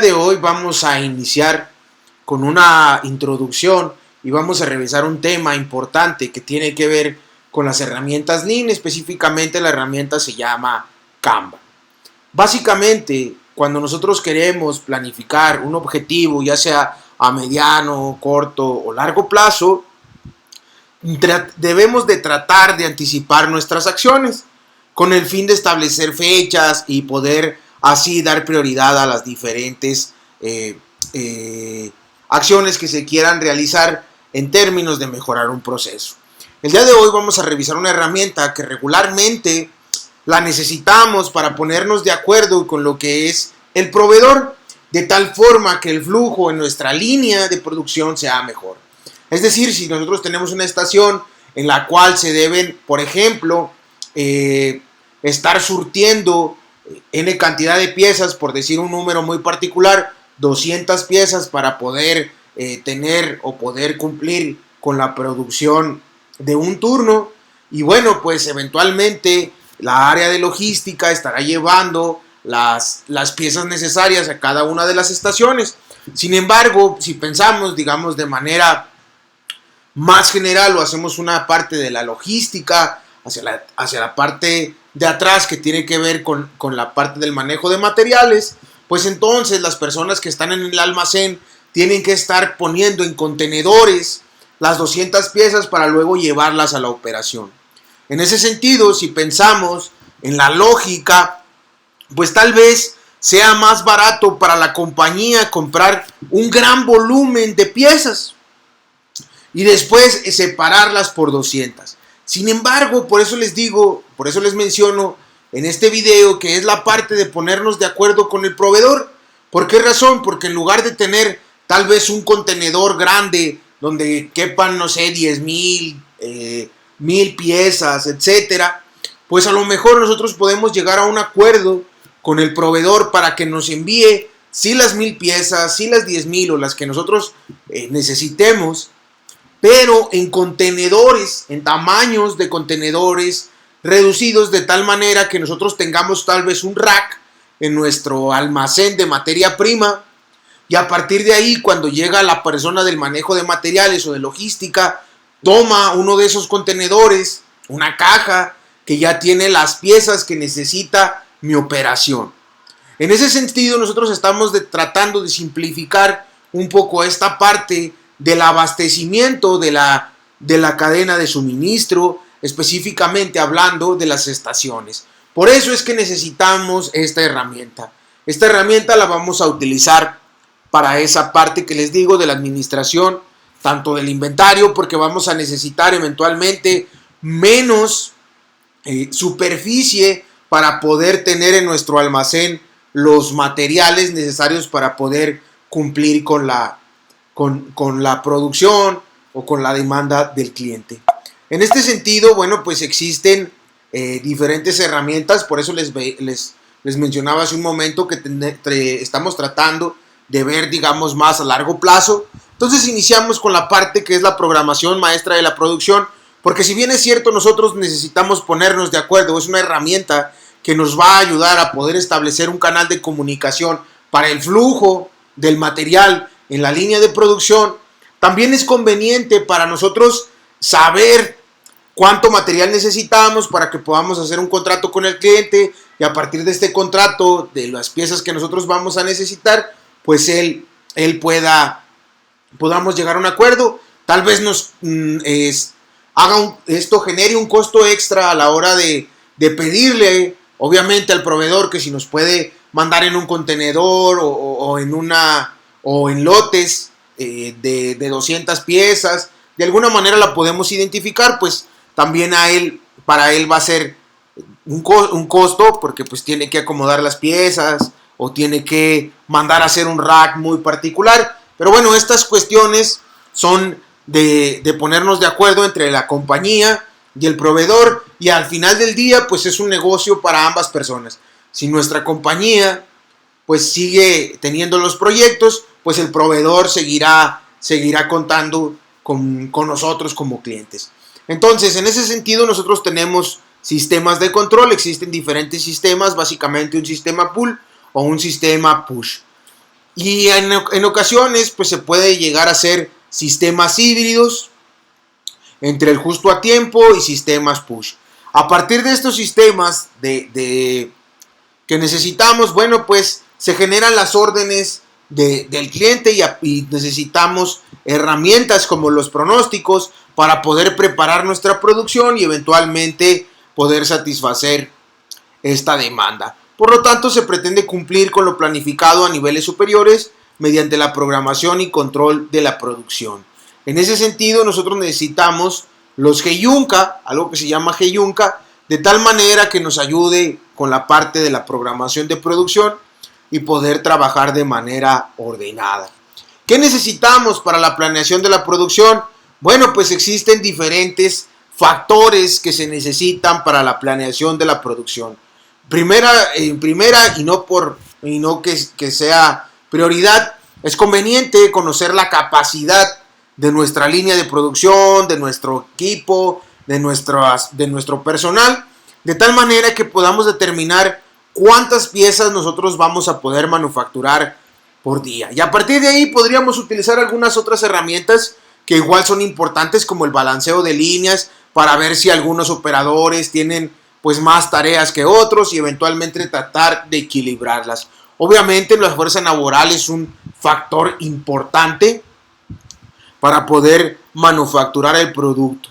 De hoy vamos a iniciar con una introducción y vamos a revisar un tema importante que tiene que ver con las herramientas Lean, específicamente la herramienta se llama Kanban. Básicamente, cuando nosotros queremos planificar un objetivo, ya sea a mediano, corto o largo plazo, debemos de tratar de anticipar nuestras acciones con el fin de establecer fechas y poder así dar prioridad a las diferentes acciones que se quieran realizar en términos de mejorar un proceso. El día de hoy vamos a revisar una herramienta que regularmente la necesitamos para ponernos de acuerdo con lo que es el proveedor, de tal forma que el flujo en nuestra línea de producción sea mejor. Es decir, si nosotros tenemos una estación en la cual se deben, por ejemplo, estar surtiendo N cantidad de piezas, por decir un número muy particular, 200 piezas para poder tener o poder cumplir con la producción de un turno. Y bueno, pues eventualmente la área de logística estará llevando las piezas necesarias a cada una de las estaciones. Sin embargo, si pensamos, digamos, de manera más general o hacemos una parte de la logística hacia la parte de atrás que tiene que ver con la parte del manejo de materiales, pues entonces las personas que están en el almacén tienen que estar poniendo en contenedores las 200 piezas para luego llevarlas a la operación. En ese sentido, si pensamos en la lógica, pues tal vez sea más barato para la compañía comprar un gran volumen de piezas y después separarlas por 200. Sin embargo, por eso les digo, por eso les menciono en este video que es la parte de ponernos de acuerdo con el proveedor. ¿Por qué razón? Porque en lugar de tener tal vez un contenedor grande donde quepan, no sé, 10,000, 1,000 piezas, etcétera, pues a lo mejor nosotros podemos llegar a un acuerdo con el proveedor para que nos envíe sí las 1,000 piezas, sí las 10,000 o las que nosotros necesitemos, pero en contenedores, en tamaños de contenedores reducidos de tal manera que nosotros tengamos tal vez un rack en nuestro almacén de materia prima y a partir de ahí cuando llega la persona del manejo de materiales o de logística, toma uno de esos contenedores, una caja que ya tiene las piezas que necesita mi operación. En ese sentido nosotros estamos tratando de simplificar un poco esta parte del abastecimiento de la cadena de suministro, específicamente hablando de las estaciones. Por eso es que necesitamos esta herramienta. Esta herramienta la vamos a utilizar para esa parte que les digo de la administración, tanto del inventario, porque vamos a necesitar eventualmente menos superficie para poder tener en nuestro almacén los materiales necesarios para poder cumplir con la producción o con la demanda del cliente. En este sentido, bueno, pues existen diferentes herramientas, por eso les mencionaba hace un momento que estamos tratando de ver, digamos, más a largo plazo. Entonces iniciamos con la parte que es la programación maestra de la producción, porque si bien es cierto nosotros necesitamos ponernos de acuerdo, es una herramienta que nos va a ayudar a poder establecer un canal de comunicación para el flujo del material en la línea de producción, también es conveniente para nosotros saber cuánto material necesitamos para que podamos hacer un contrato con el cliente y a partir de este contrato, de las piezas que nosotros vamos a necesitar, pues podamos llegar a un acuerdo. Tal vez esto genere un costo extra a la hora de pedirle, obviamente, al proveedor que si nos puede mandar en un contenedor o en lotes de 200 piezas, de alguna manera la podemos identificar, pues también para él va a ser un costo, porque pues tiene que acomodar las piezas o tiene que mandar a hacer un rack muy particular. Pero bueno, estas cuestiones son de ponernos de acuerdo entre la compañía y el proveedor, y al final del día pues es un negocio para ambas personas. Si nuestra compañía pues sigue teniendo los proyectos, pues el proveedor seguirá contando con nosotros como clientes. Entonces, en ese sentido, nosotros tenemos sistemas de control, existen diferentes sistemas, básicamente un sistema pull o un sistema push. Y en ocasiones pues se puede llegar a hacer sistemas híbridos entre el justo a tiempo y sistemas push. A partir de estos sistemas que necesitamos, bueno, pues se generan las órdenes del cliente y necesitamos herramientas como los pronósticos para poder preparar nuestra producción y eventualmente poder satisfacer esta demanda. Por lo tanto, se pretende cumplir con lo planificado a niveles superiores mediante la programación y control de la producción. En ese sentido, nosotros necesitamos los Heiyuka, algo que se llama Heiyuka, de tal manera que nos ayude con la parte de la programación de producción y poder trabajar de manera ordenada. ¿Qué necesitamos para la planeación de la producción? Bueno, pues existen diferentes factores que se necesitan para la planeación de la producción. Primera y no que sea prioridad, es conveniente conocer la capacidad de nuestra línea de producción, de nuestro equipo, de nuestro personal, de tal manera que podamos determinar cuántas piezas nosotros vamos a poder manufacturar por día. Y a partir de ahí podríamos utilizar algunas otras herramientas que igual son importantes, como el balanceo de líneas, para ver si algunos operadores tienen pues más tareas que otros y eventualmente tratar de equilibrarlas. Obviamente la fuerza laboral es un factor importante para poder manufacturar el producto.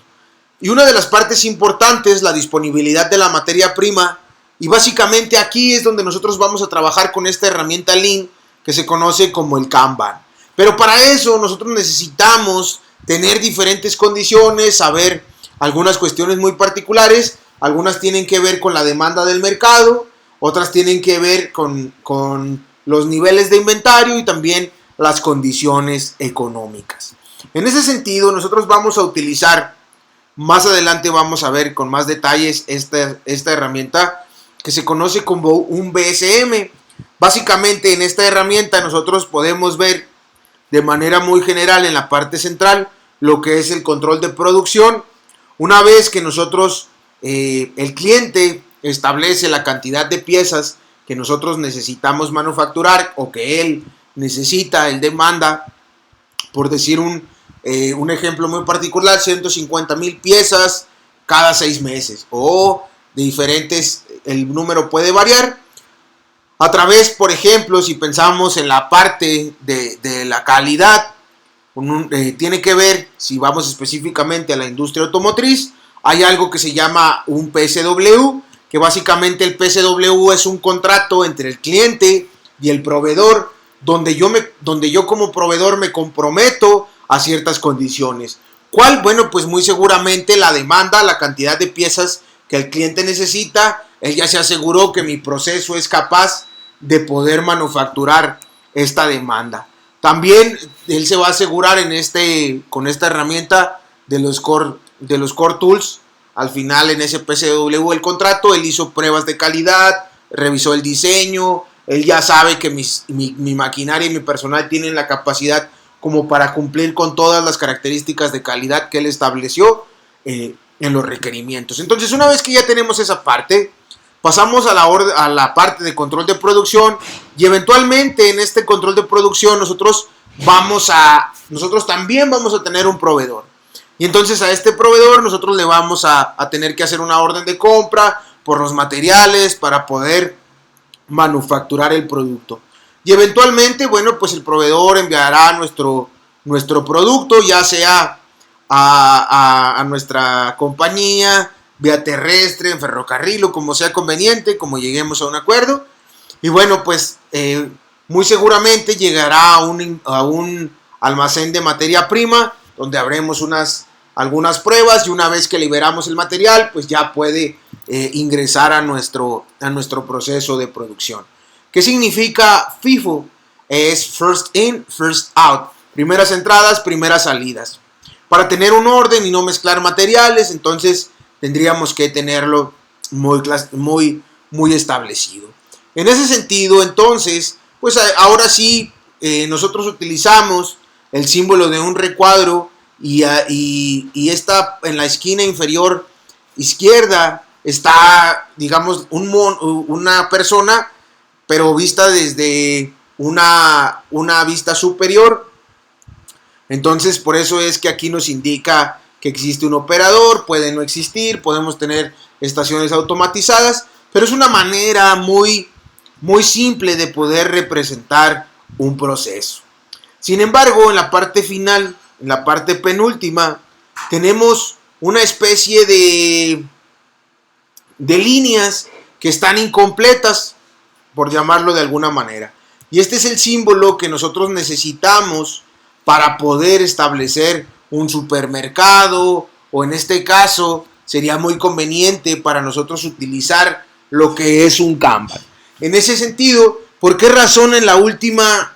Y una de las partes importantes es la disponibilidad de la materia prima, y básicamente aquí es donde nosotros vamos a trabajar con esta herramienta Lean que se conoce como el Kanban. Pero para eso nosotros necesitamos tener diferentes condiciones, saber algunas cuestiones muy particulares. Algunas tienen que ver con la demanda del mercado, otras tienen que ver con los niveles de inventario y también las condiciones económicas. En ese sentido, nosotros vamos a utilizar, más adelante vamos a ver con más detalles esta herramienta que se conoce como un BSM. Básicamente en esta herramienta nosotros podemos ver de manera muy general en la parte central lo que es el control de producción. Una vez que nosotros el cliente establece la cantidad de piezas que nosotros necesitamos manufacturar o que él necesita, él demanda, por decir un ejemplo muy particular, 150,000 piezas cada 6 meses o de diferentes, el número puede variar. A través, por ejemplo, si pensamos en la parte de la calidad, tiene que ver, si vamos específicamente a la industria automotriz, hay algo que se llama un PSW, que básicamente el PSW es un contrato entre el cliente y el proveedor, donde yo como proveedor me comprometo a ciertas condiciones. ¿Cuál? Bueno, pues muy seguramente la demanda, la cantidad de piezas que el cliente necesita. Él ya se aseguró que mi proceso es capaz de poder manufacturar esta demanda. También él se va a asegurar con esta herramienta de los core tools. Al final, en ese PSW el contrato, él hizo pruebas de calidad, revisó el diseño, él ya sabe que mi maquinaria y mi personal tienen la capacidad como para cumplir con todas las características de calidad que él estableció en los requerimientos. Entonces, una vez que ya tenemos esa parte, pasamos a la parte de control de producción, y eventualmente en este control de producción nosotros también vamos a tener un proveedor. Y entonces a este proveedor nosotros le vamos a tener que hacer una orden de compra por los materiales para poder manufacturar el producto. Y eventualmente, bueno, pues el proveedor enviará nuestro producto, ya sea a nuestra compañía, vía terrestre, en ferrocarril o como sea conveniente, como lleguemos a un acuerdo. Y bueno, pues muy seguramente llegará a un almacén de materia prima, donde haremos algunas pruebas, y una vez que liberamos el material, pues ya puede ingresar a nuestro proceso de producción. ¿Qué significa FIFO? Es First In, First Out. Primeras entradas, primeras salidas. Para tener un orden y no mezclar materiales, entonces tendríamos que tenerlo muy establecido. En ese sentido, entonces, pues ahora sí, nosotros utilizamos el símbolo de un recuadro, y está en la esquina inferior izquierda, está, digamos, una persona, pero vista desde una vista superior. Entonces, por eso es que aquí nos indica que existe un operador, puede no existir, podemos tener estaciones automatizadas, pero es una manera muy simple de poder representar un proceso. Sin embargo, en la parte final, en la parte penúltima, tenemos una especie de líneas que están incompletas, por llamarlo de alguna manera. Y este es el símbolo que nosotros necesitamos para poder establecer un supermercado, o en este caso sería muy conveniente para nosotros utilizar lo que es un Kanban. En ese sentido, ¿por qué razón en la última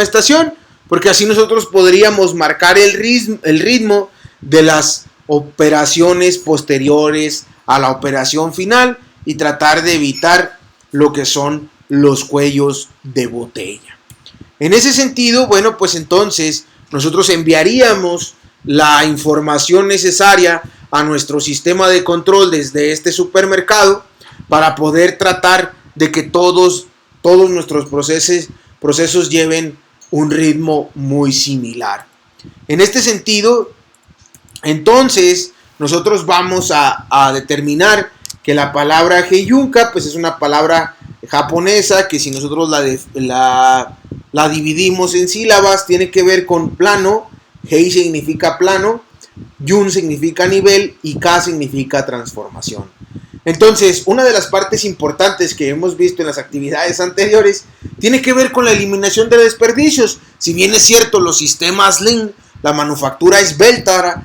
estación? Porque así nosotros podríamos marcar el ritmo de las operaciones posteriores a la operación final y tratar de evitar lo que son los cuellos de botella. En ese sentido, bueno, pues entonces nosotros enviaríamos la información necesaria a nuestro sistema de control desde este supermercado para poder tratar de que todos nuestros procesos lleven un ritmo muy similar. En este sentido, entonces nosotros vamos a determinar que la palabra Heiyuka pues es una palabra japonesa que si nosotros la dividimos en sílabas tiene que ver con plano. Hei significa plano, Yun significa nivel y Ka significa transformación. Entonces, una de las partes importantes que hemos visto en las actividades anteriores tiene que ver con la eliminación de desperdicios. Si bien es cierto, los sistemas Lean, la manufactura esbelta,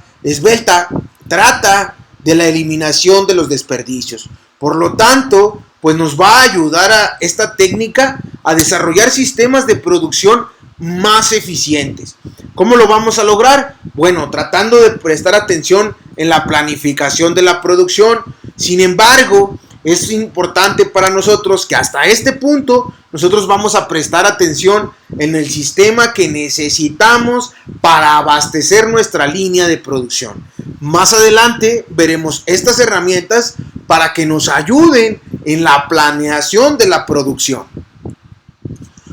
trata de la eliminación de los desperdicios. Por lo tanto, pues nos va a ayudar a esta técnica a desarrollar sistemas de producción más eficientes. ¿Cómo lo vamos a lograr? Bueno, tratando de prestar atención en la planificación de la producción. Sin embargo, es importante para nosotros que hasta este punto nosotros vamos a prestar atención en el sistema que necesitamos para abastecer nuestra línea de producción. Más adelante veremos estas herramientas para que nos ayuden en la planeación de la producción.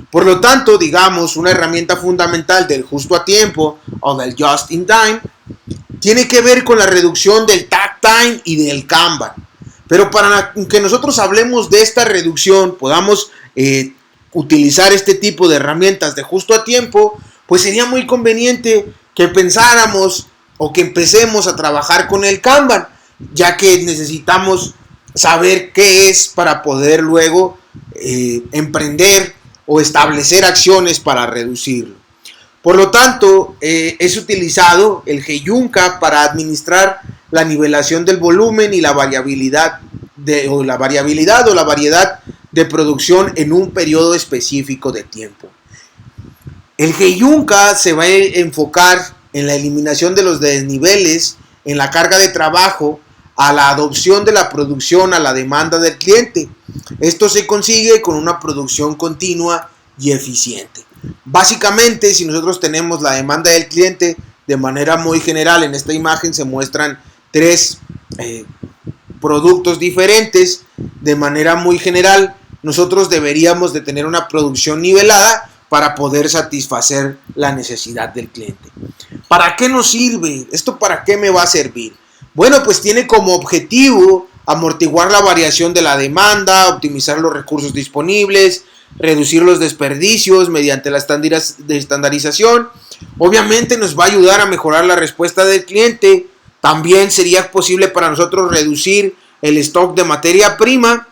Por lo tanto, digamos, una herramienta fundamental del justo a tiempo o del just in time tiene que ver con la reducción del takt time y del Kanban. Pero para que nosotros hablemos de esta reducción, podamos utilizar este tipo de herramientas de justo a tiempo, pues sería muy conveniente que pensáramos o que empecemos a trabajar con el Kanban, ya que necesitamos saber qué es para poder luego emprender o establecer acciones para reducirlo. Por lo tanto, es utilizado el Heiyuka para administrar la nivelación del volumen y la variabilidad o la variedad de producción en un periodo específico de tiempo. El Heiyuka se va a enfocar en la eliminación de los desniveles, en la carga de trabajo, a la adopción de la producción a la demanda del cliente. Esto se consigue con una producción continua y eficiente. Básicamente, si nosotros tenemos la demanda del cliente de manera muy general, en esta imagen se muestran tres productos diferentes. De manera muy general, nosotros deberíamos de tener una producción nivelada para poder satisfacer la necesidad del cliente. ¿Para qué nos sirve? ¿Esto para qué me va a servir? Bueno, pues tiene como objetivo amortiguar la variación de la demanda, optimizar los recursos disponibles, reducir los desperdicios mediante la estandarización. Obviamente nos va a ayudar a mejorar la respuesta del cliente. También sería posible para nosotros reducir el stock de materia prima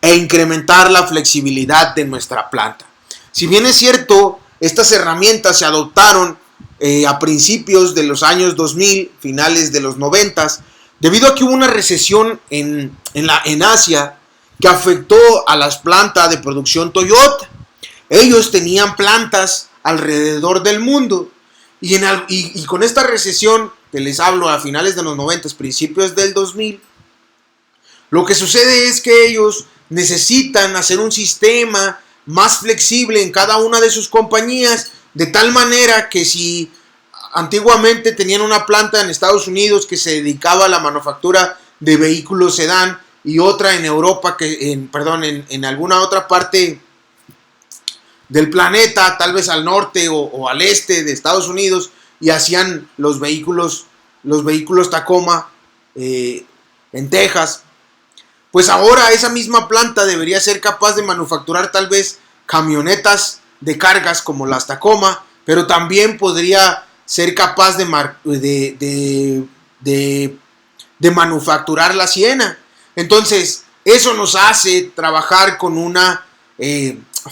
e incrementar la flexibilidad de nuestra planta. Si bien es cierto, estas herramientas se adoptaron a principios de los años 2000, finales de los 90, debido a que hubo una recesión en Asia que afectó a las plantas de producción Toyota. Ellos tenían plantas alrededor del mundo y con esta recesión que les hablo a finales de los 90, principios del 2000, lo que sucede es que ellos necesitan hacer un sistema más flexible en cada una de sus compañías, de tal manera que si antiguamente tenían una planta en Estados Unidos que se dedicaba a la manufactura de vehículos sedán y otra en Europa, en alguna otra parte del planeta, tal vez al norte o al este de Estados Unidos, y hacían los vehículos Tacoma en Texas. Pues ahora esa misma planta debería ser capaz de manufacturar tal vez camionetas de cargas como las Tacoma, pero también podría ser capaz de manufacturar la Siena. Entonces, eso nos hace trabajar con una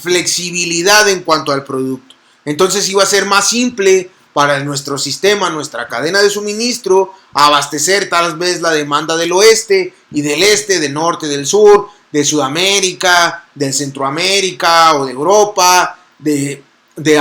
flexibilidad en cuanto al producto. Entonces iba a ser más simple para nuestro sistema, nuestra cadena de suministro, abastecer tal vez la demanda del oeste y del este, del norte, del sur, de Sudamérica, de Centroamérica o de Europa, de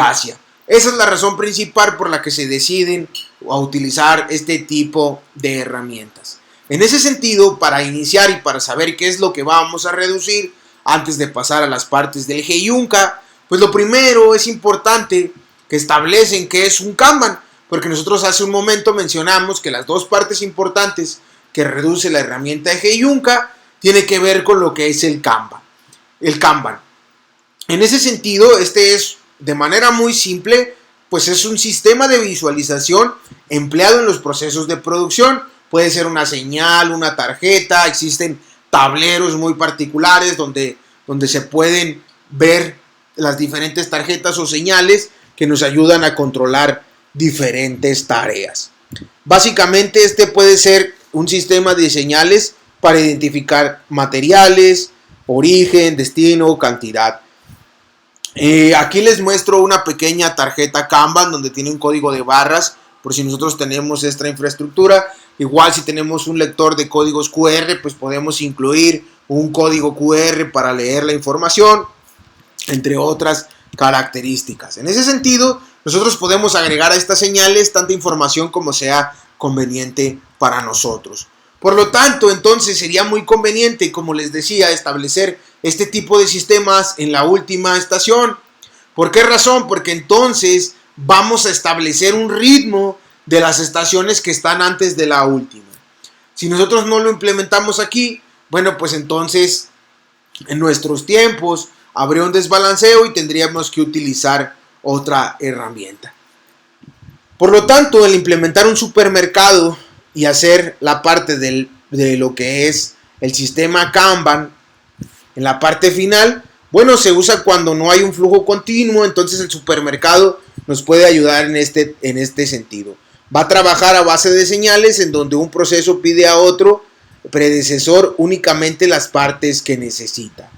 Asia. Esa es la razón principal por la que se deciden a utilizar este tipo de herramientas. En ese sentido, para iniciar y para saber qué es lo que vamos a reducir antes de pasar a las partes del Heiyuka, pues lo primero es importante que establecen qué es un Kanban, porque nosotros hace un momento mencionamos que las dos partes importantes que reduce la herramienta de Heiyuka tiene que ver con lo que es el Kanban. En ese sentido, este es de manera muy simple, pues es un sistema de visualización empleado en los procesos de producción. Puede ser una señal, una tarjeta, existen tableros muy particulares donde se pueden ver las diferentes tarjetas o señales que nos ayudan a controlar diferentes tareas. Básicamente este puede ser un sistema de señales para identificar materiales, origen, destino, cantidad. Aquí les muestro una pequeña tarjeta Kanban donde tiene un código de barras por si nosotros tenemos esta infraestructura. Igual si tenemos un lector de códigos QR, pues podemos incluir un código QR para leer la información, entre otras características. En ese sentido, nosotros podemos agregar a estas señales tanta información como sea conveniente para nosotros. Por lo tanto, entonces sería muy conveniente, como les decía, establecer este tipo de sistemas en la última estación. ¿Por qué razón? Porque entonces vamos a establecer un ritmo de las estaciones que están antes de la última. Si nosotros no lo implementamos aquí, bueno, pues entonces en nuestros tiempos habría un desbalanceo y tendríamos que utilizar otra herramienta. Por lo tanto, el implementar un supermercado y hacer la parte de lo que es el sistema Kanban en la parte final, bueno, se usa cuando no hay un flujo continuo, entonces el supermercado nos puede ayudar en este sentido. Va a trabajar a base de señales en donde un proceso pide a otro predecesor únicamente las partes que necesita.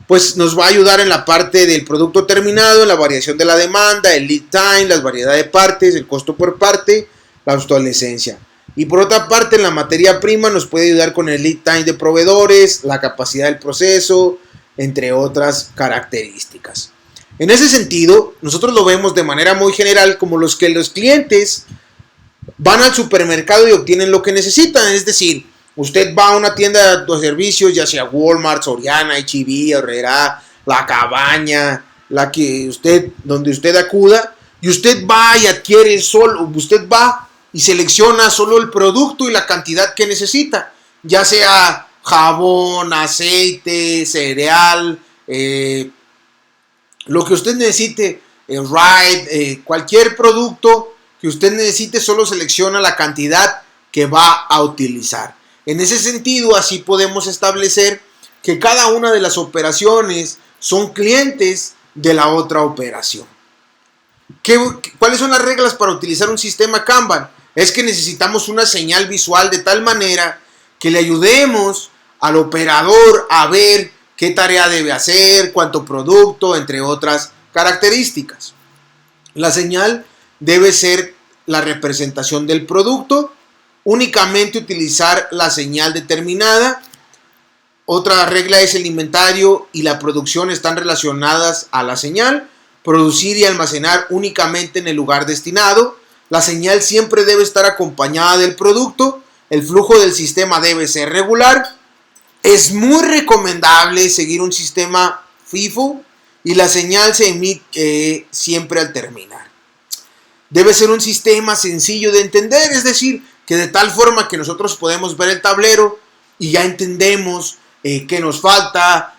Pues nos va a ayudar en la parte del producto terminado, en la variación de la demanda, el lead time, las variedades de partes, el costo por parte, la obsolescencia. Y por otra parte, en la materia prima nos puede ayudar con el lead time de proveedores, la capacidad del proceso, entre otras características. En ese sentido, nosotros lo vemos de manera muy general como los clientes van al supermercado y obtienen lo que necesitan. Es decir, usted va a una tienda de servicios, ya sea Walmart, Soriana, H-E-B, Herrera, La Cabaña, donde usted acuda, y usted va y adquiere usted va y selecciona solo el producto y la cantidad que necesita, ya sea jabón, aceite, cereal, lo que usted necesite, cualquier producto que usted necesite, solo selecciona la cantidad que va a utilizar. En ese sentido, así podemos establecer que cada una de las operaciones son clientes de la otra operación. ¿Cuáles son las reglas para utilizar un sistema Kanban? Es que necesitamos una señal visual de tal manera que le ayudemos al operador a ver qué tarea debe hacer, cuánto producto, entre otras características. La señal debe ser la representación del producto, únicamente utilizar la señal determinada. Otra regla es el inventario y la producción están relacionadas a la señal. Producir y almacenar únicamente en el lugar destinado. La señal siempre debe estar acompañada del producto. El flujo del sistema debe ser regular. Es muy recomendable seguir un sistema FIFO y la señal se emite siempre al terminar. Debe ser un sistema sencillo de entender, es decir, que de tal forma que nosotros podemos ver el tablero y ya entendemos qué nos falta,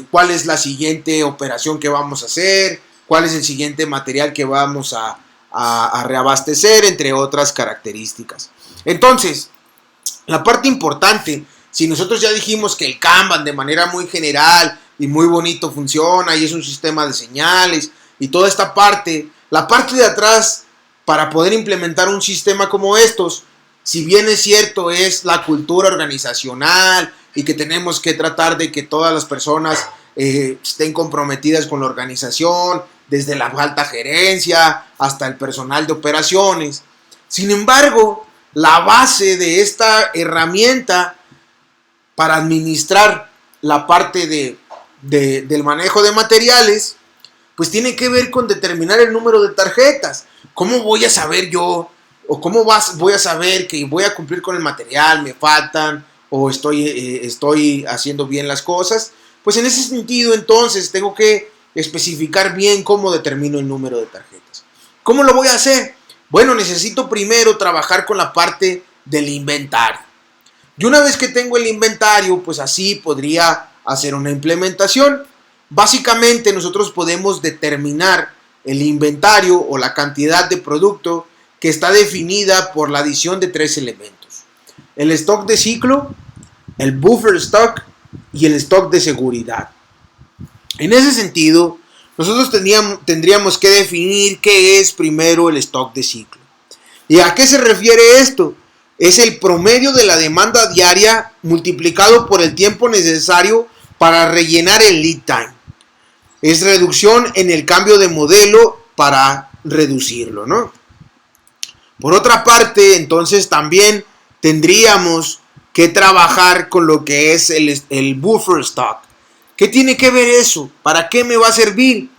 cuál es la siguiente operación que vamos a hacer, cuál es el siguiente material que vamos a reabastecer, entre otras características. Entonces, la parte importante, si nosotros ya dijimos que el Kanban de manera muy general y muy bonito funciona y es un sistema de señales y toda esta parte, la parte de atrás para poder implementar un sistema como estos, si bien es cierto es la cultura organizacional y que tenemos que tratar de que todas las personas estén comprometidas con la organización, desde la alta gerencia hasta el personal de operaciones. Sin embargo, la base de esta herramienta para administrar la parte del manejo de materiales, pues tiene que ver con determinar el número de tarjetas. ¿Cómo voy a saber yo? ¿O cómo voy a saber que voy a cumplir con el material? ¿Me faltan? ¿O estoy haciendo bien las cosas? Pues en ese sentido, entonces, tengo que especificar bien cómo determino el número de tarjetas. ¿Cómo lo voy a hacer? Bueno, necesito primero trabajar con la parte del inventario. Y una vez que tengo el inventario, pues así podría hacer una implementación. Básicamente, nosotros podemos determinar el inventario o la cantidad de producto que está definida por la adición de 3 elementos: el stock de ciclo, el buffer stock y el stock de seguridad. En ese sentido, nosotros tendríamos que definir qué es primero el stock de ciclo. ¿Y a qué se refiere esto? Es el promedio de la demanda diaria multiplicado por el tiempo necesario para rellenar el lead time. Es reducción en el cambio de modelo para reducirlo, ¿no? Por otra parte, entonces también tendríamos que trabajar con lo que es el buffer stock. ¿Qué tiene que ver eso? ¿Para qué me va a servir?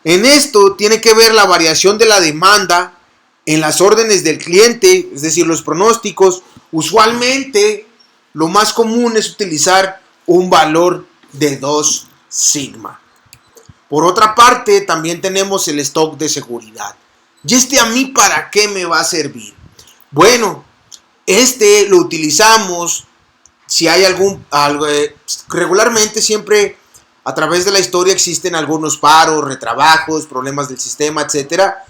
En esto tiene que ver la variación de la demanda en las órdenes del cliente, es decir, los pronósticos. Usualmente lo más común es utilizar un valor de 2 sigma. Por otra parte, también tenemos el stock de seguridad. ¿Y a mí para qué me va a servir? Bueno, lo utilizamos si hay regularmente siempre a través de la historia existen algunos paros, retrabajos, problemas del sistema, etcétera.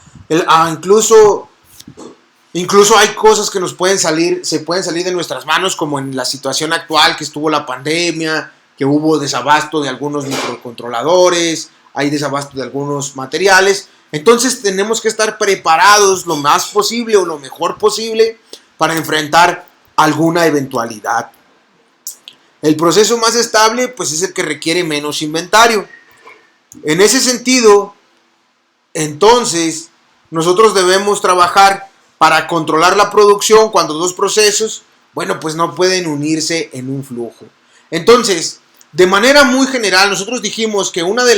Incluso hay cosas que se pueden salir de nuestras manos, como en la situación actual que estuvo la pandemia, que hubo desabasto de algunos microcontroladores, hay desabasto de algunos materiales. Entonces tenemos que estar preparados lo más posible o lo mejor posible para enfrentar alguna eventualidad. El proceso más estable, pues, es el que requiere menos inventario. En ese sentido, entonces, nosotros debemos trabajar para controlar la producción cuando dos procesos, bueno, pues no pueden unirse en un flujo. Entonces, de manera muy general, nosotros dijimos que una de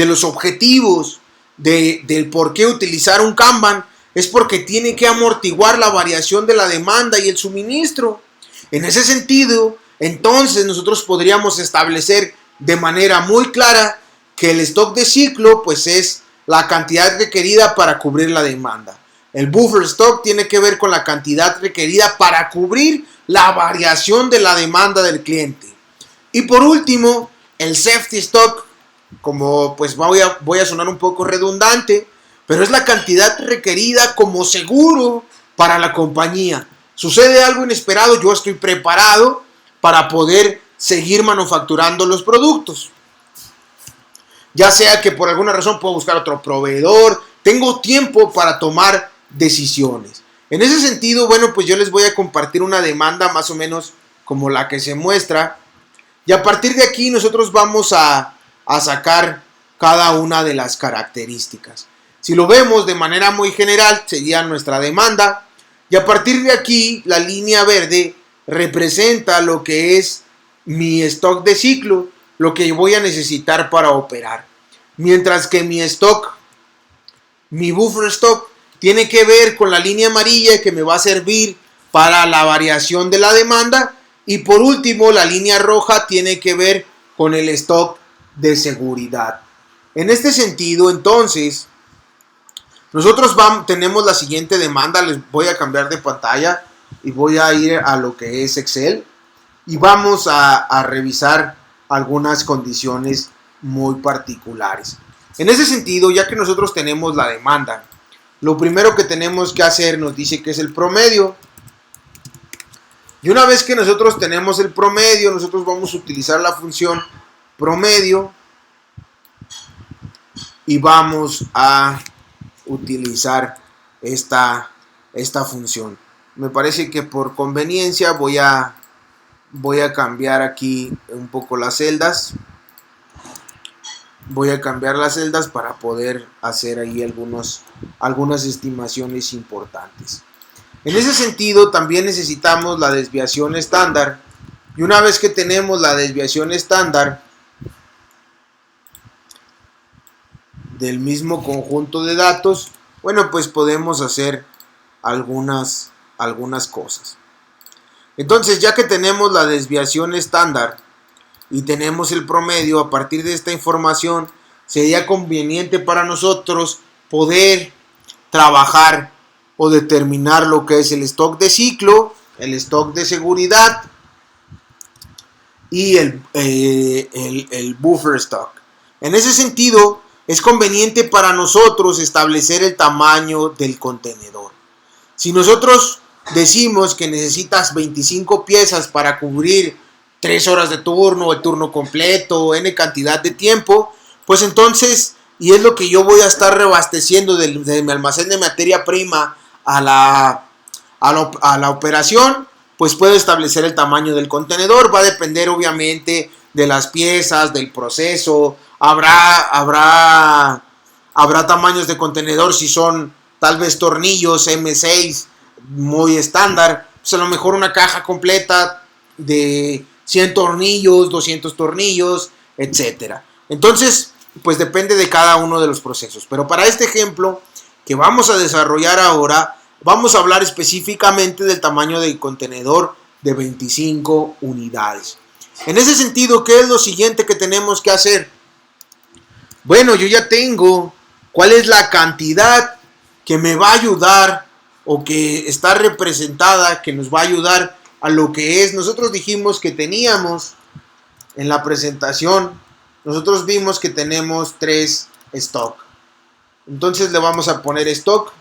los objetivos del por qué utilizar un Kanban es porque tiene que amortiguar la variación de la demanda y el suministro. En ese sentido, entonces nosotros podríamos establecer de manera muy clara que el stock de ciclo, pues, es la cantidad requerida para cubrir la demanda. El buffer stock tiene que ver con la cantidad requerida para cubrir la variación de la demanda del cliente. Y por último, el safety stock, como pues voy a sonar un poco redundante, pero es la cantidad requerida como seguro para la compañía. Sucede algo inesperado, yo estoy preparado para poder seguir manufacturando los productos. Ya sea que por alguna razón puedo buscar otro proveedor, tengo tiempo para tomar decisiones. En ese sentido, bueno, pues yo les voy a compartir una demanda más o menos como la que se muestra. Y a partir de aquí nosotros vamos a sacar cada una de las características. Si lo vemos de manera muy general, sería nuestra demanda. Y a partir de aquí, la línea verde representa lo que es mi stock de ciclo, lo que voy a necesitar para operar. Mientras que mi buffer stock, tiene que ver con la línea amarilla que me va a servir para la variación de la demanda. Y por último, la línea roja tiene que ver con el stock de seguridad. En este sentido, entonces, nosotros tenemos la siguiente demanda. Les voy a cambiar de pantalla y voy a ir a lo que es Excel. Y vamos a revisar algunas condiciones muy particulares. En ese sentido, ya que nosotros tenemos la demanda, lo primero que tenemos que hacer nos dice que es el promedio. Y una vez que nosotros tenemos el promedio, nosotros vamos a utilizar la función promedio y vamos a utilizar esta función. Me parece que por conveniencia voy a cambiar aquí un poco las celdas. Voy a cambiar las celdas para poder hacer ahí algunas estimaciones importantes. En ese sentido, también necesitamos la desviación estándar. Y una vez que tenemos la desviación estándar del mismo conjunto de datos, bueno, pues podemos hacer algunas cosas. Entonces, ya que tenemos la desviación estándar y tenemos el promedio, a partir de esta información, sería conveniente para nosotros poder trabajar o determinar lo que es el stock de ciclo, el stock de seguridad y el buffer stock. En ese sentido, es conveniente para nosotros establecer el tamaño del contenedor. Si nosotros decimos que necesitas 25 piezas para cubrir 3 horas de turno, el turno completo, n cantidad de tiempo, pues entonces, y es lo que yo voy a estar reabasteciendo de mi almacén de materia prima a la operación, pues puedo establecer el tamaño del contenedor. Va a depender obviamente de las piezas, del proceso. Habrá tamaños de contenedor si son tal vez tornillos M6 muy estándar, pues a lo mejor una caja completa de 100 tornillos, 200 tornillos, etcétera. Entonces, pues depende de cada uno de los procesos. Pero para este ejemplo que vamos a desarrollar ahora, vamos a hablar específicamente del tamaño del contenedor de 25 unidades. En ese sentido, ¿qué es lo siguiente que tenemos que hacer? Bueno, yo ya tengo cuál es la cantidad que me va a ayudar o que está representada, que nos va a ayudar a lo que es. Nosotros dijimos que teníamos en la presentación, nosotros vimos que tenemos 3 stock. Entonces le vamos a poner stock.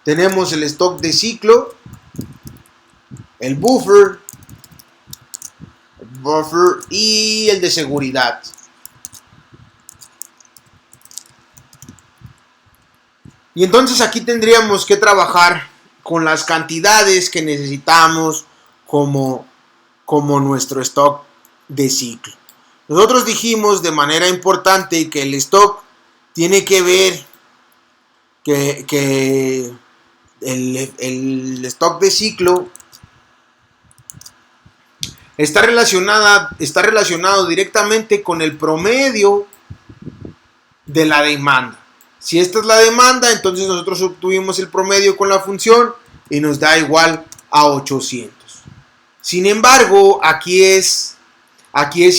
Tenemos el stock de ciclo, el buffer y el de seguridad. Y entonces aquí tendríamos que trabajar con las cantidades que necesitamos como nuestro stock de ciclo. Nosotros dijimos de manera importante que el stock tiene que ver que el stock de ciclo está relacionado directamente con el promedio de la demanda. Si esta es la demanda, entonces nosotros obtuvimos el promedio con la función y nos da igual a 800. Sin embargo, aquí es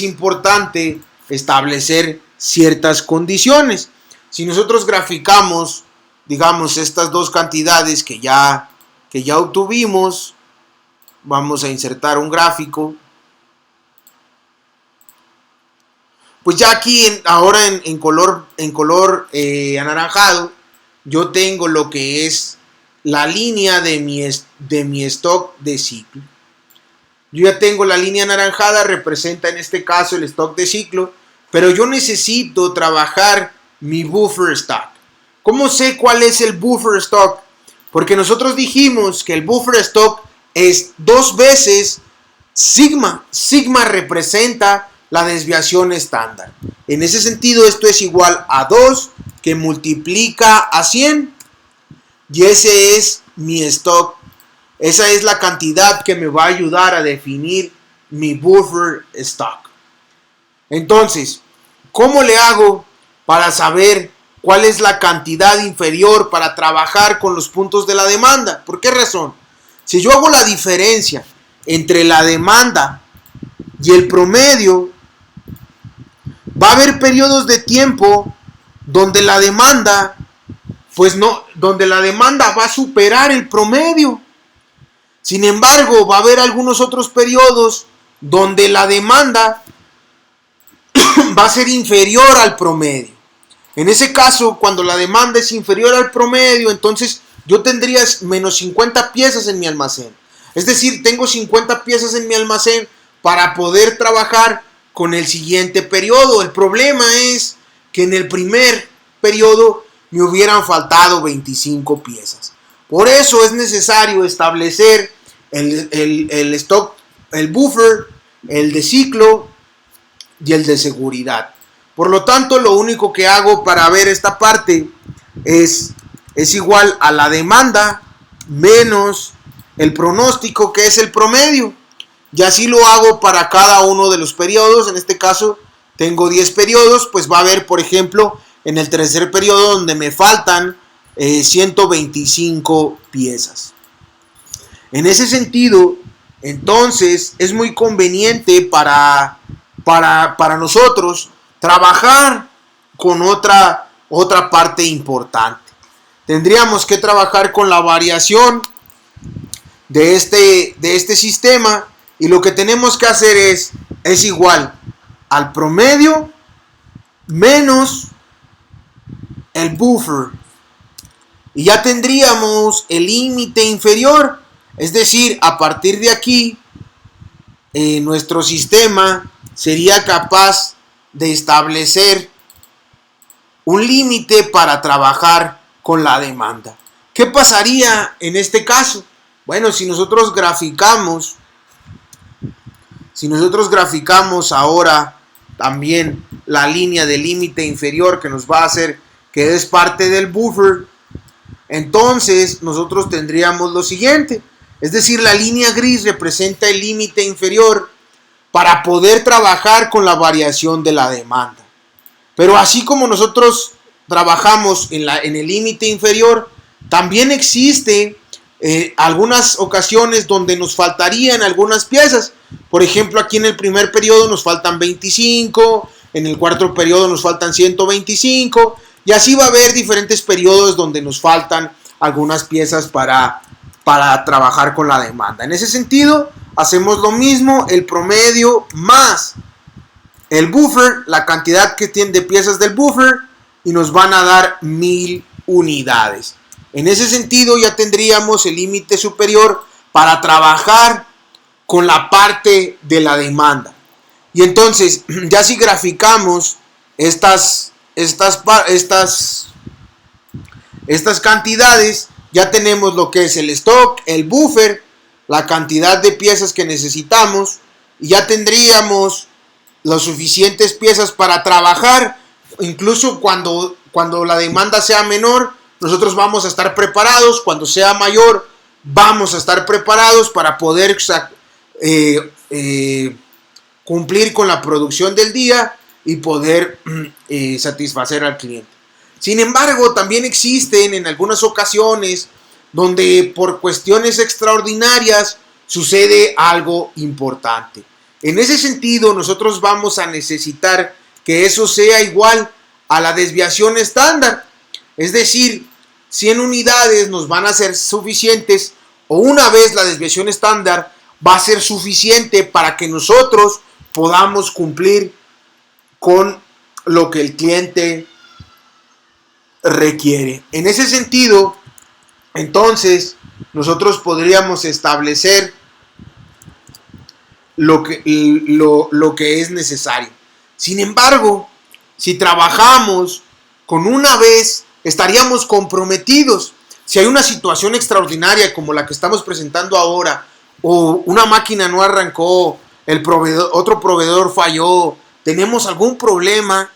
importante establecer ciertas condiciones. Si nosotros graficamos, digamos, estas dos cantidades que ya obtuvimos, vamos a insertar un gráfico. Pues ya aquí ahora en color anaranjado, yo tengo lo que es la línea de mi stock de ciclo. Yo ya tengo la línea anaranjada, representa en este caso el stock de ciclo, pero yo necesito trabajar mi buffer stock. ¿Cómo sé cuál es el buffer stock? Porque nosotros dijimos que el buffer stock es 2 veces sigma. Sigma representa la desviación estándar. En ese sentido, esto es igual a 2 que multiplica a 100. Y ese es mi stock. Esa es la cantidad que me va a ayudar a definir mi buffer stock. Entonces, ¿cómo le hago para saber cuál es la cantidad inferior para trabajar con los puntos de la demanda? ¿Por qué razón? Si yo hago la diferencia entre la demanda y el promedio, va a haber periodos de tiempo donde la demanda, donde la demanda va a superar el promedio. Sin embargo, va a haber algunos otros periodos donde la demanda va a ser inferior al promedio. En ese caso, cuando la demanda es inferior al promedio, entonces yo tendría menos 50 piezas en mi almacén. Es decir, tengo 50 piezas en mi almacén para poder trabajar con el siguiente periodo. El problema es que en el primer periodo me hubieran faltado 25 piezas. Por eso es necesario establecer el stock, el buffer, el de ciclo y el de seguridad. Por lo tanto, lo único que hago para ver esta parte es igual a la demanda menos el pronóstico, que es el promedio. Y así lo hago para cada uno de los periodos. En este caso tengo 10 periodos, pues va a haber, por ejemplo, en el tercer periodo donde me faltan 125 piezas. En ese sentido, entonces es muy conveniente para nosotros trabajar con otra parte importante. Tendríamos que trabajar con la variación de este sistema, y lo que tenemos que hacer es igual al promedio menos el buffer, y ya tendríamos el límite inferior. Es decir, a partir de aquí nuestro sistema sería capaz de establecer un límite para trabajar con la demanda. ¿Qué pasaría en este caso? Bueno, si nosotros graficamos ahora también la línea de límite inferior, que nos va a hacer que es parte del buffer, entonces nosotros tendríamos lo siguiente. Es decir, la línea gris representa el límite inferior para poder trabajar con la variación de la demanda. Pero así como nosotros trabajamos en el límite inferior, también existe algunas ocasiones donde nos faltarían algunas piezas. Por ejemplo, aquí en el primer periodo nos faltan 25, en el cuarto periodo nos faltan 125, y así va a haber diferentes periodos donde nos faltan algunas piezas para trabajar con la demanda. En ese sentido, hacemos lo mismo, el promedio más el buffer, la cantidad que tiene de piezas del buffer, y nos van a dar 1000 unidades. En ese sentido, ya tendríamos el límite superior para trabajar con la parte de la demanda. Y entonces, ya si graficamos estas cantidades, ya tenemos lo que es el stock, el buffer, la cantidad de piezas que necesitamos, y ya tendríamos las suficientes piezas para trabajar. Incluso cuando la demanda sea menor, nosotros vamos a estar preparados. Cuando sea mayor, vamos a estar preparados para poder cumplir con la producción del día y poder satisfacer al cliente. Sin embargo, también existen en algunas ocasiones donde por cuestiones extraordinarias sucede algo importante. En ese sentido, nosotros vamos a necesitar que eso sea igual a la desviación estándar. Es decir, 100 unidades nos van a ser suficientes, o una vez la desviación estándar va a ser suficiente para que nosotros podamos cumplir con lo que el cliente requiere. En ese sentido, entonces, nosotros podríamos establecer lo que es necesario. Sin embargo, si trabajamos con una vez, estaríamos comprometidos. Si hay una situación extraordinaria como la que estamos presentando ahora, o una máquina no arrancó, otro proveedor falló, tenemos algún problema,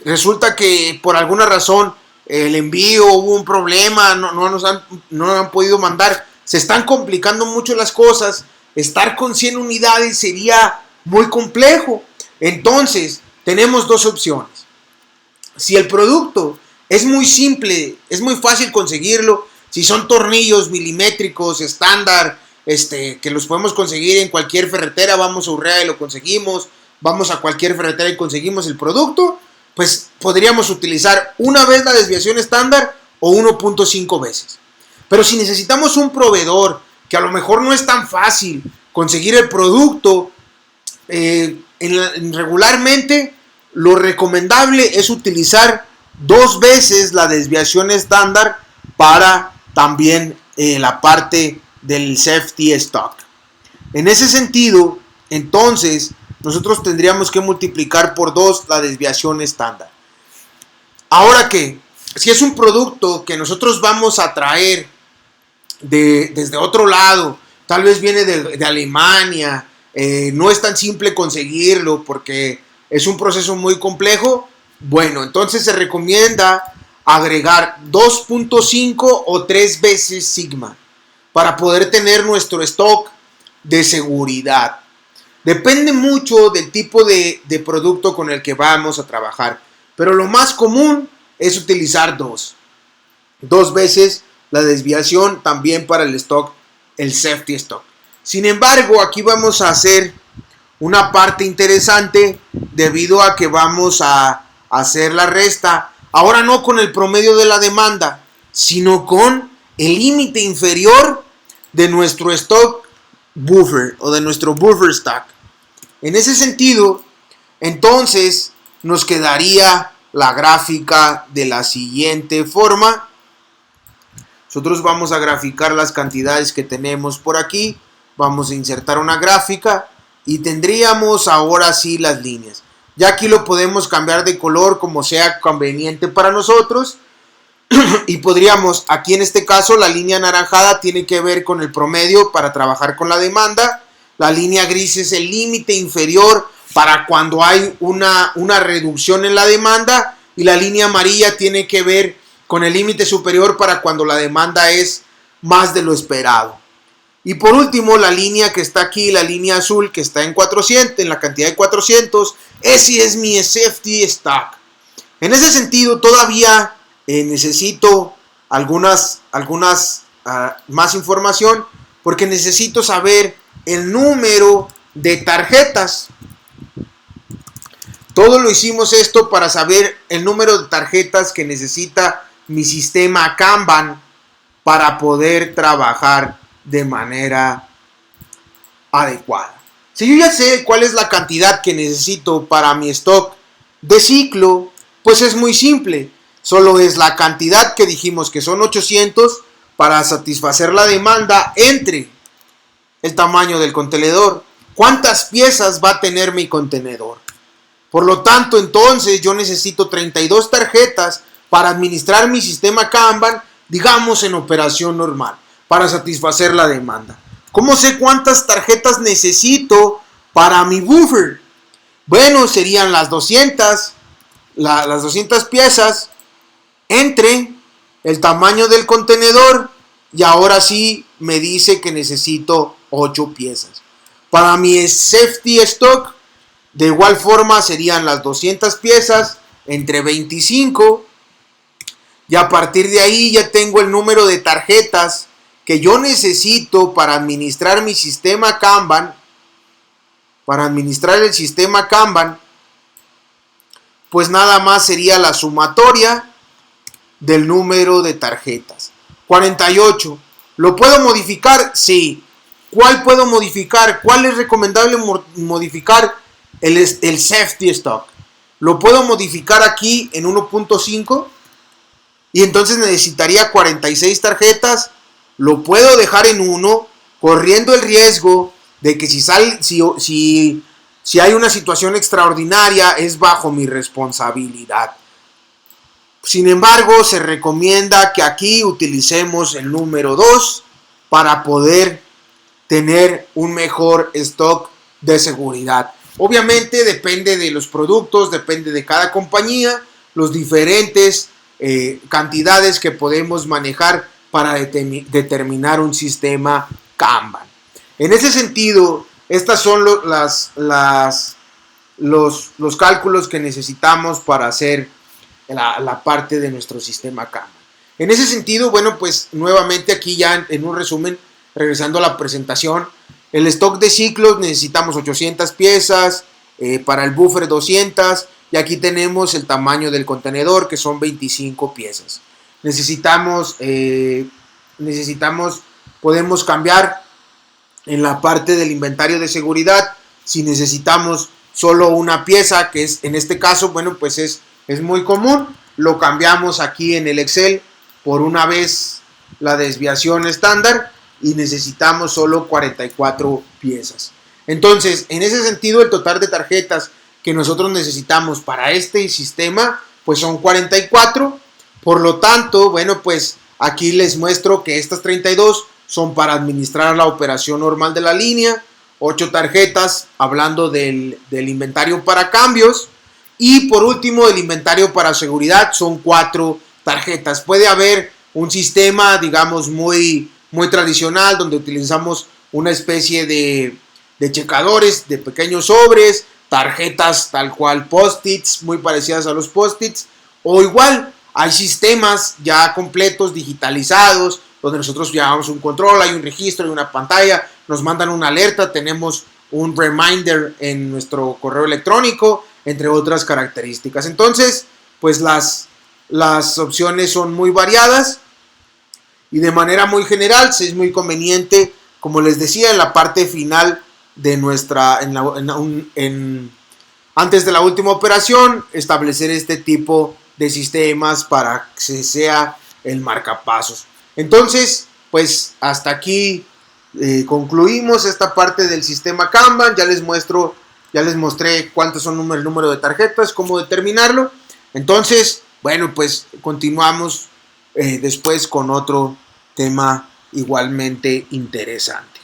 resulta que por alguna razón el envío hubo un problema, no han podido mandar, se están complicando mucho las cosas, estar con 100 unidades sería muy complejo. Entonces, tenemos dos opciones. Si el producto es muy simple, es muy fácil conseguirlo, si son tornillos milimétricos estándar, que los podemos conseguir en cualquier ferretera, vamos a Urrea y lo conseguimos, vamos a cualquier ferretera y conseguimos el producto, pues podríamos utilizar una vez la desviación estándar o 1.5 veces. Pero si necesitamos un proveedor que a lo mejor no es tan fácil conseguir el producto, regularmente lo recomendable es utilizar 2 veces la desviación estándar para también la parte del safety stock. En ese sentido, entonces, nosotros tendríamos que multiplicar por 2 la desviación estándar. Ahora que, si es un producto que nosotros vamos a traer desde otro lado, tal vez viene de Alemania, no es tan simple conseguirlo porque es un proceso muy complejo, bueno, entonces se recomienda agregar 2.5 o 3 veces sigma para poder tener nuestro stock de seguridad. Depende mucho del tipo de producto con el que vamos a trabajar, pero lo más común es utilizar 2 veces la desviación también para el stock, el safety stock. Sin embargo, aquí vamos a hacer una parte interesante debido a que vamos a hacer la resta, ahora no con el promedio de la demanda, sino con el límite inferior de nuestro stock buffer o de nuestro buffer stock. En ese sentido, entonces nos quedaría la gráfica de la siguiente forma. Nosotros vamos a graficar las cantidades que tenemos por aquí. Vamos a insertar una gráfica y tendríamos ahora sí las líneas. Ya aquí lo podemos cambiar de color como sea conveniente para nosotros. Y podríamos, aquí en este caso, la línea anaranjada tiene que ver con el promedio para trabajar con la demanda. La línea gris es el límite inferior para cuando hay una reducción en la demanda. Y la línea amarilla tiene que ver con el límite superior para cuando la demanda es más de lo esperado. Y por último, la línea que está aquí, la línea azul que está en 400, en la cantidad de 400, ese es mi safety stock. En ese sentido, todavía necesito algunas más información porque necesito saber el número de tarjetas. Todo lo hicimos esto para saber el número de tarjetas que necesita mi sistema Kanban para poder trabajar de manera adecuada. Si yo ya sé cuál es la cantidad que necesito para mi stock de ciclo, pues es muy simple. Solo es la cantidad que dijimos que son 800 para satisfacer la demanda entre el tamaño del contenedor. ¿Cuántas piezas va a tener mi contenedor? Por lo tanto, entonces yo necesito 32 tarjetas para administrar mi sistema Kanban, digamos en operación normal, para satisfacer la demanda. ¿Cómo sé cuántas tarjetas necesito para mi buffer? Bueno, serían las 200 piezas entre el tamaño del contenedor y ahora sí me dice que necesito 8 piezas. Para mi safety stock, de igual forma serían las 200 piezas entre 25 y a partir de ahí ya tengo el número de tarjetas que yo necesito para administrar mi sistema Kanban. Para administrar el sistema Kanban, pues nada más sería la sumatoria del número de tarjetas. 48. ¿Lo puedo modificar? Sí. ¿Cuál puedo modificar? ¿Cuál es recomendable modificar? El safety stock. Lo puedo modificar aquí en 1.5 y entonces necesitaría 46 tarjetas. Lo puedo dejar en 1, corriendo el riesgo de que si hay una situación extraordinaria es bajo mi responsabilidad. Sin embargo, se recomienda que aquí utilicemos el número 2 para poder tener un mejor stock de seguridad. Obviamente depende de los productos, depende de cada compañía, los diferentes cantidades que podemos manejar para determinar un sistema Kanban. En ese sentido, estas son los cálculos que necesitamos para hacer la parte de nuestro sistema Kanban. En ese sentido, bueno, pues nuevamente aquí ya en un resumen, regresando a la presentación, el stock de ciclos necesitamos 800 piezas, para el buffer 200, y aquí tenemos el tamaño del contenedor que son 25 piezas. Podemos cambiar en la parte del inventario de seguridad si necesitamos solo una pieza, que es en este caso, bueno, pues es muy común. Lo cambiamos aquí en el Excel por una vez la desviación estándar y necesitamos solo 44 piezas. Entonces, en ese sentido, el total de tarjetas que nosotros necesitamos para este sistema, pues son 44. Por lo tanto, bueno, pues aquí les muestro que estas 32 son para administrar la operación normal de la línea, 8 tarjetas hablando del inventario para cambios, y por último el inventario para seguridad son 4 tarjetas. Puede haber un sistema, digamos, muy tradicional, donde utilizamos una especie de checadores, de pequeños sobres, tarjetas tal cual post-its, muy parecidas a los post-its, o igual hay sistemas ya completos, digitalizados, donde nosotros llevamos un control, hay un registro, hay una pantalla, nos mandan una alerta, tenemos un reminder en nuestro correo electrónico, entre otras características. Entonces, pues las opciones son muy variadas y de manera muy general, es muy conveniente, como les decía, en la parte final de nuestra, antes de la última operación, establecer este tipo de sistemas para que sea el marcapasos. Entonces, pues hasta aquí concluimos esta parte del sistema Kanban. Ya les mostré cuántos son el número de tarjetas, cómo determinarlo. Entonces, bueno, pues continuamos después con otro tema igualmente interesante.